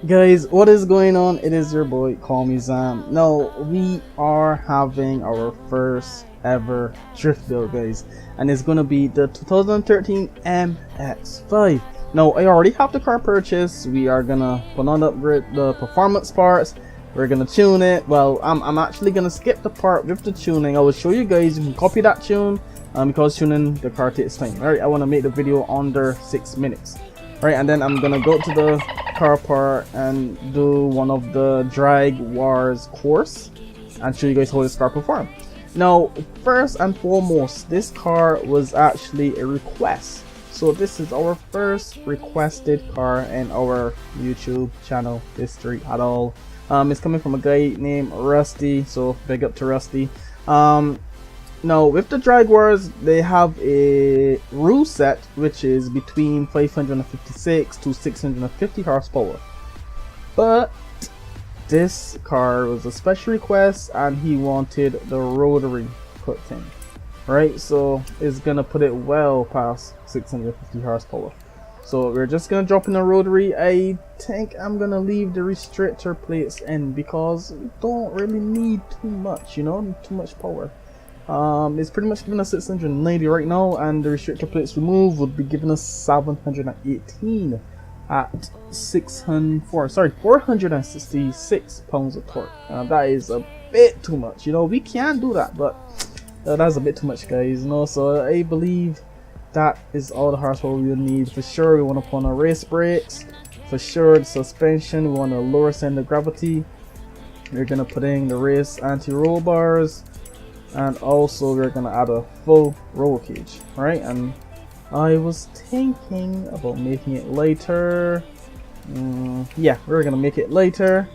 Guys, what is going on? It is your boy, call me Zam. No, we are having our first ever drift build, guys, and it's gonna be the 2013 MX5. Now, I already have the car purchased. We are gonna put on the performance parts. We're gonna tune it. Well, I'm actually gonna skip the part with the tuning. I will show you guys. You can copy that tune because tuning the car takes time. All right, I want to make the video under 6 minutes. Right, and then I'm gonna go to the car part and do one of the drag wars course and show you guys how this car performs. Now, first and foremost, this car was actually a request, so this is our first requested car in our YouTube channel history at all. It's coming from a guy named Rusty, so big up to Rusty. Now, with the drag wars, they have a rule set which is between 556 to 650 horsepower, but this car was a special request and he wanted the rotary put in, right? So it's gonna put it well past 650 horsepower, so we're just gonna drop in the rotary. I think I'm gonna leave the restrictor plates in because we don't really need too much, you know, too much power. It's pretty much giving us 690 right now, and the restrictor plates removed would be giving us 718 at 466 pounds of torque. That is a bit too much, you know. We can do that, but that's a bit too much, guys, you know. So I believe that is all the horsepower we will need. For sure, we want to put on our race brakes. For sure, the suspension, we want to lower center of gravity. We're gonna put in the race anti-roll bars, and also we're gonna add a full roll cage, right? And I was thinking about making it lighter. Yeah, we're gonna make it lighter.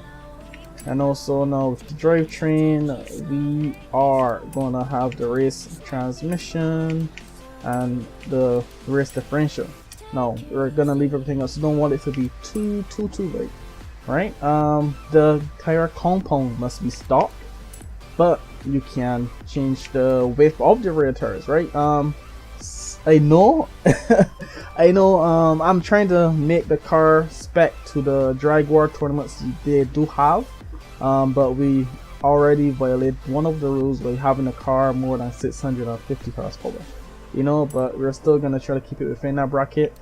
And also now with the drivetrain, we are gonna have the race transmission and the race differential. Now we're gonna leave everything else. Don't want it to be too light, right? The tire compound must be stock, but you can change the width of the rear tires, right? I know I know I'm trying to make the car spec to the drag war tournaments they do have, but we already violated one of the rules by having a car more than 650 horsepower, you know, but we're still gonna try to keep it within that bracket.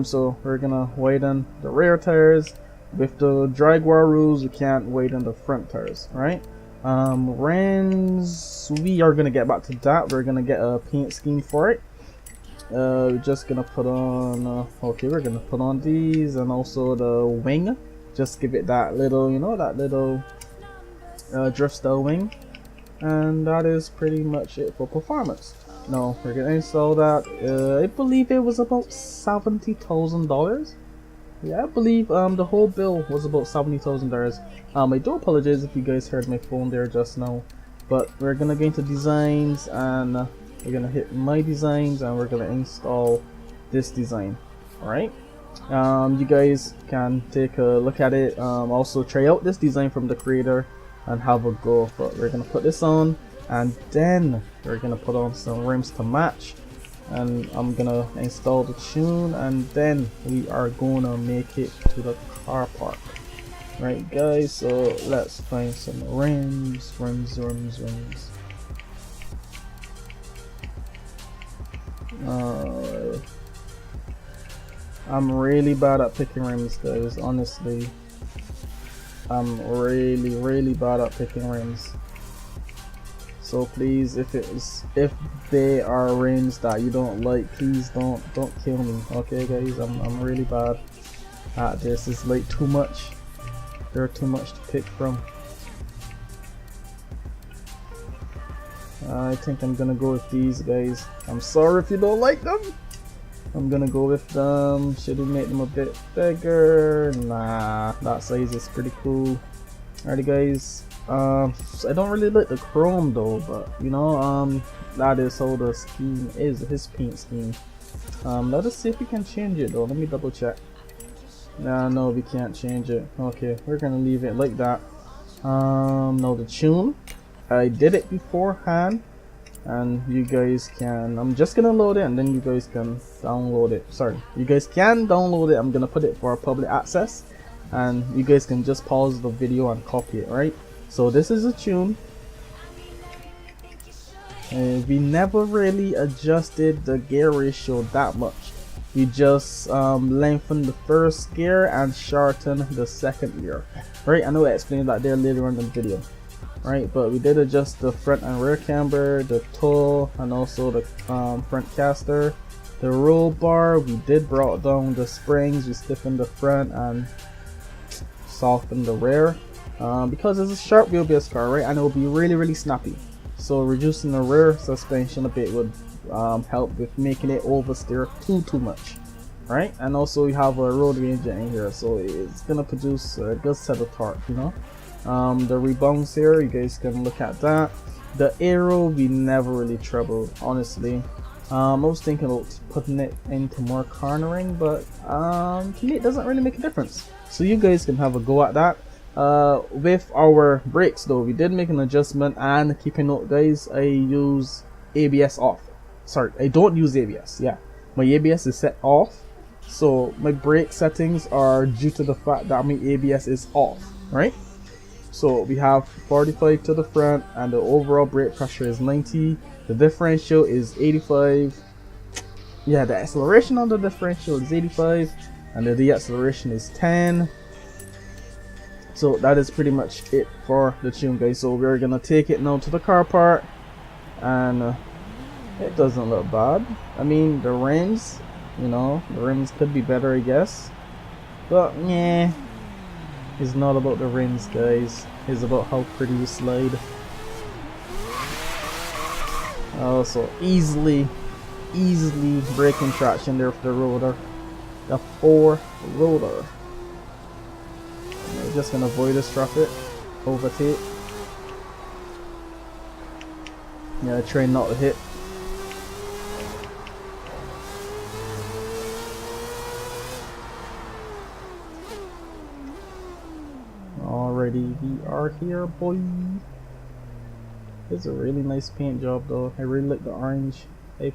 So we're gonna widen the rear tires. With the drag war rules, we can't widen the front tires, right? Rims, we are gonna get back to that. We're gonna get a paint scheme for it. We're just gonna put on okay, we're gonna put on these, and also the wing, just give it that little, you know, that little drift style wing. And that is pretty much it for performance. Now we're gonna install that. I believe it was about $70,000. Yeah, I believe the whole bill was about $70,000. I do apologize if you guys heard my phone there just now, but we're gonna go into designs, and we're gonna hit my designs, and we're gonna install this design. All right, you guys can take a look at it. Also try out this design from the creator and have a go. But we're gonna put this on, and then we're gonna put on some rims to match, and I'm gonna install the tune, and then we are gonna make it to the car park. Right, guys, so let's find some rims. I'm really bad at picking rims, guys, honestly. I'm really bad at picking rims. So please, if they are rims that you don't like, please don't kill me, okay, guys? I'm really bad at this. It's like too much. There are too much to pick from. I think I'm gonna go with these, guys. I'm sorry if you don't like them. I'm gonna go with them. Should we make them a bit bigger? Nah, that size is pretty cool. Alrighty, guys. I don't really like the chrome though, but you know, that is how the scheme is, his paint scheme. Let us see if we can change it though. Let me double check. No, we can't change it. Okay, we're gonna leave it like that. Now the tune, I did it beforehand, and you guys can, I'm just gonna load it and then you guys can download it. Sorry, you guys can download it. I'm gonna put it for public access, and you guys can just pause the video and copy it. Right, so this is a tune. We never really adjusted the gear ratio that much. We just lengthened the first gear and shortened the second gear. Right, I know I explained that there later on in the video. Right, but we did adjust the front and rear camber, the toe, and also the front caster. The roll bar, we did brought down the springs, we stiffened the front and softened the rear. Because it's a sharp wheelbase car, right, and it will be really snappy. So reducing the rear suspension a bit would help with making it oversteer too much. Right, and also we have a road ranger in here, so it's gonna produce a good set of torque, you know. The rebounds here, you guys can look at that. The aero, we never really troubled, honestly. I was thinking about putting it into more cornering, but to me it doesn't really make a difference. So you guys can have a go at that. With our brakes though, we did make an adjustment, and keep a note guys, I use ABS off. Sorry, I don't use ABS. Yeah, my ABS is set off, so my brake settings are due to the fact that my ABS is off, right? So we have 45 to the front, and the overall brake pressure is 90. The differential is 85. Yeah, the acceleration on the differential is 85, and the deceleration is 10. So that is pretty much it for the tune guys. So we're gonna take it now to the car part, and it doesn't look bad. I mean, the rims, you know, the rims could be better I guess, but yeah, it's not about the rims guys, it's about how pretty you slide. Also easily braking traction there for the rotor, the 4 rotor. We're just gonna avoid this traffic, overtake. Yeah, try not to hit. Alrighty, we are here, boy. It's a really nice paint job though. I really like the orange. I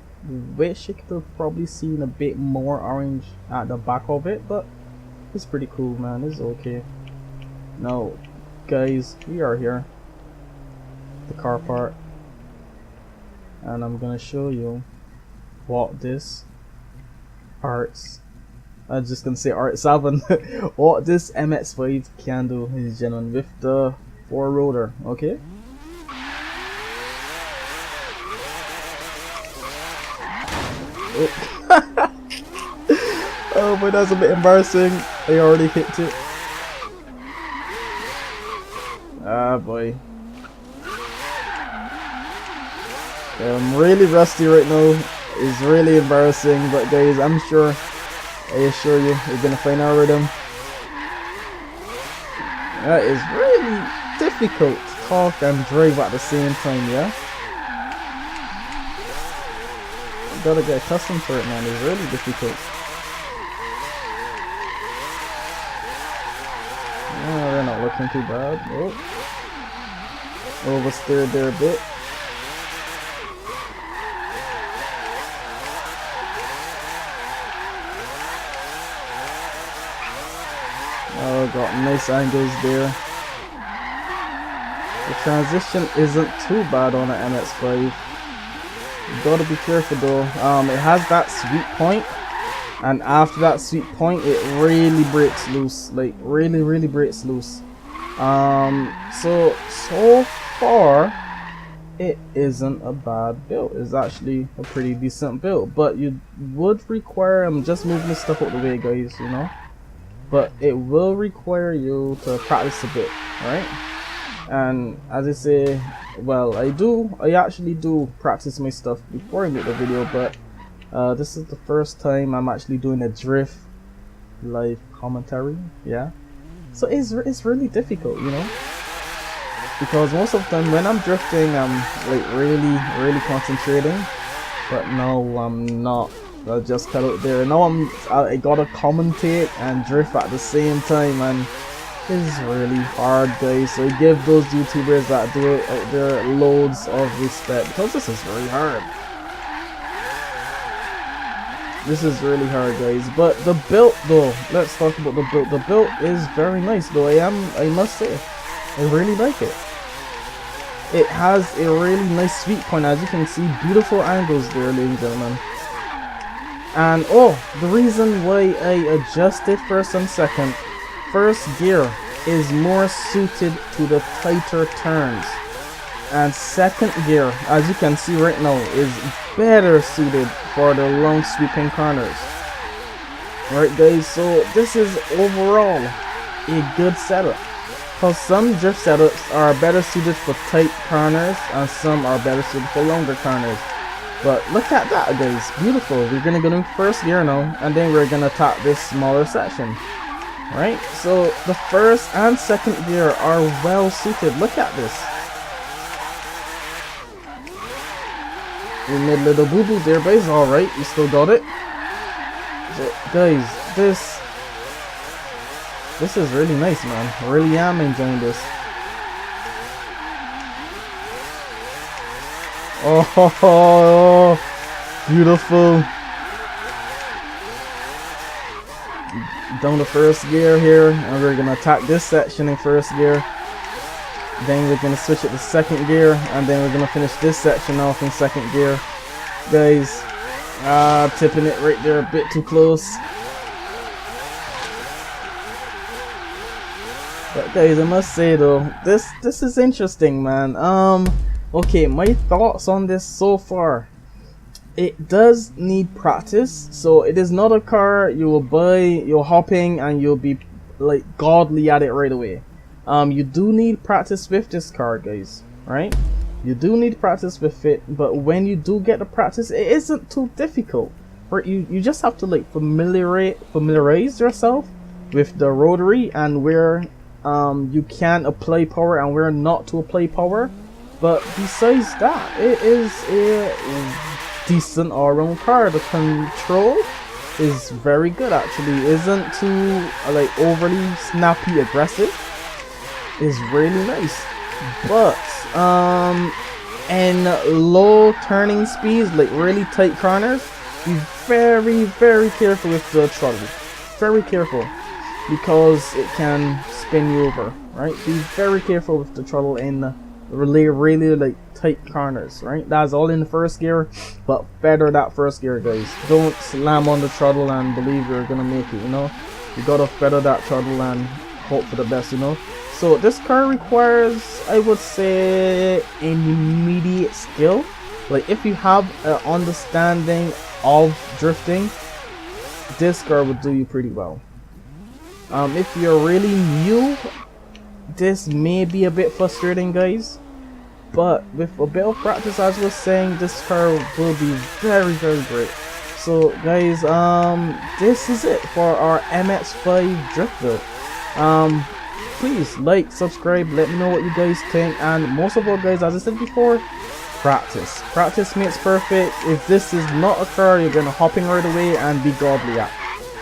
wish I could have probably seen a bit more orange at the back of it, but it's pretty cool, man. It's okay. Now guys, we are here, the car part, and I'm gonna show you what this arts, I'm just gonna say art7 what this MX5 can do, ladies and gentlemen, with the 4 rotor. Okay, oh. Oh boy, that's a bit embarrassing. I already hit it. Ah boy, I'm really rusty right now. It's really embarrassing, but guys, I assure you, you're gonna find our rhythm. That is really difficult to talk and drive at the same time, yeah? You gotta get accustomed to it, man. It's really difficult. Oh, they're not looking too bad. Oh. Oversteered there a bit. Oh, got nice angles there. The transition isn't too bad on an MX5. You gotta be careful though. It has that sweet point, and after that sweet point, it really breaks loose. Like really breaks loose. So far, it isn't a bad build. It's actually a pretty decent build, but you would require, I'm just moving this stuff out the way guys, you know, but it will require you to practice a bit, right? And as I say, well, I actually do practice my stuff before I make the video, but this is the first time I'm actually doing a drift live commentary, yeah, so it's really difficult, you know, because most of the time when I'm drifting, I'm like really concentrating, but no, I'm not. I just cut out there. Now I gotta commentate and drift at the same time, and it's really hard, guys. So I give those YouTubers that do it out there loads of respect, because this is very hard. This is really hard, guys. But the build, though, let's talk about the build. The build is very nice, though. I must say, I really like it. It has a really nice sweep point, as you can see. Beautiful angles there, ladies and gentlemen. And oh, the reason why I adjusted first and second. First gear is more suited to the tighter turns, and second gear, as you can see right now, is better suited for the long sweeping corners. Alright guys, so this is overall a good setup, because some drift setups are better suited for tight corners and some are better suited for longer corners. But look at that, guys, beautiful. We're gonna go to first gear now, and then we're gonna top this smaller section. Right, so the first and second gear are well suited. Look at this. We made a little boo boo there, but it's alright. We still got it. So, guys, this is really nice, man. I really am enjoying this. Oh, beautiful. Down the first gear here, and we're gonna attack this section in first gear. Then we're gonna switch it to second gear, and then we're gonna finish this section off in second gear. Guys, tipping it right there a bit too close. But guys, I must say though, this is interesting, man. Okay, my thoughts on this so far. It does need practice, so it is not a car you will buy, you're hopping, and you'll be like godly at it right away. You do need practice with this car, guys, right? You do need practice with it, but when you do get the practice, it isn't too difficult. Right? You just have to like familiarize yourself with the rotary and where you can apply power and where not to apply power. But besides that, it is a decent all-round car. The control is very good, actually. Isn't too like overly snappy aggressive. Is really nice. But in low turning speeds, like really tight corners, be very careful with the throttle. Very careful, because it can spin you over, right? Be very careful with the throttle in really like tight corners, right? That's all in the first gear, but feather that first gear, guys. Don't slam on the throttle and believe you're gonna make it, you know? You gotta feather that throttle and hope for the best, you know? So this car requires, I would say, immediate skill. Like if you have an understanding of drifting, this car would do you pretty well. If you're really new, this may be a bit frustrating, guys, but with a bit of practice, as I was saying, this car will be very great. So guys, this is it for our MX5 drift build. Please like, subscribe, let me know what you guys think, and most of all, guys, as I said before, practice makes perfect. If this is not a car you're gonna hopping right away and be godly at,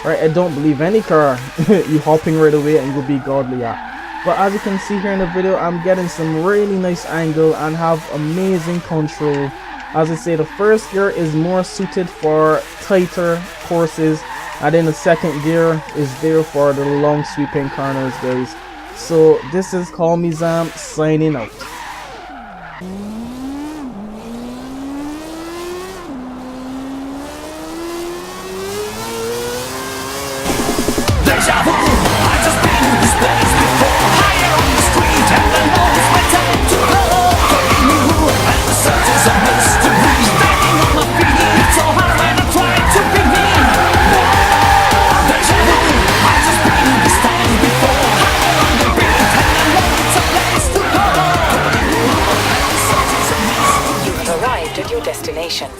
right? I don't believe any car you hopping right away and you'll be godly at. But as you can see here in the video, I'm getting some really nice angle and have amazing control. As I say, the first gear is more suited for tighter courses, and then the second gear is there for the long sweeping corners, guys. So this is Call Me Zam signing out. Deja vu, I just been in this place before. Higher on the street, and I know it's my time to go. Going new, and the search is a mystery. Standing on my feet, so hard when I try to be me. Deja vu, I just been in this time before. Higher on the beat, and I know it's a place to go. Going new, and the search is a mystery. You have arrived at your destination.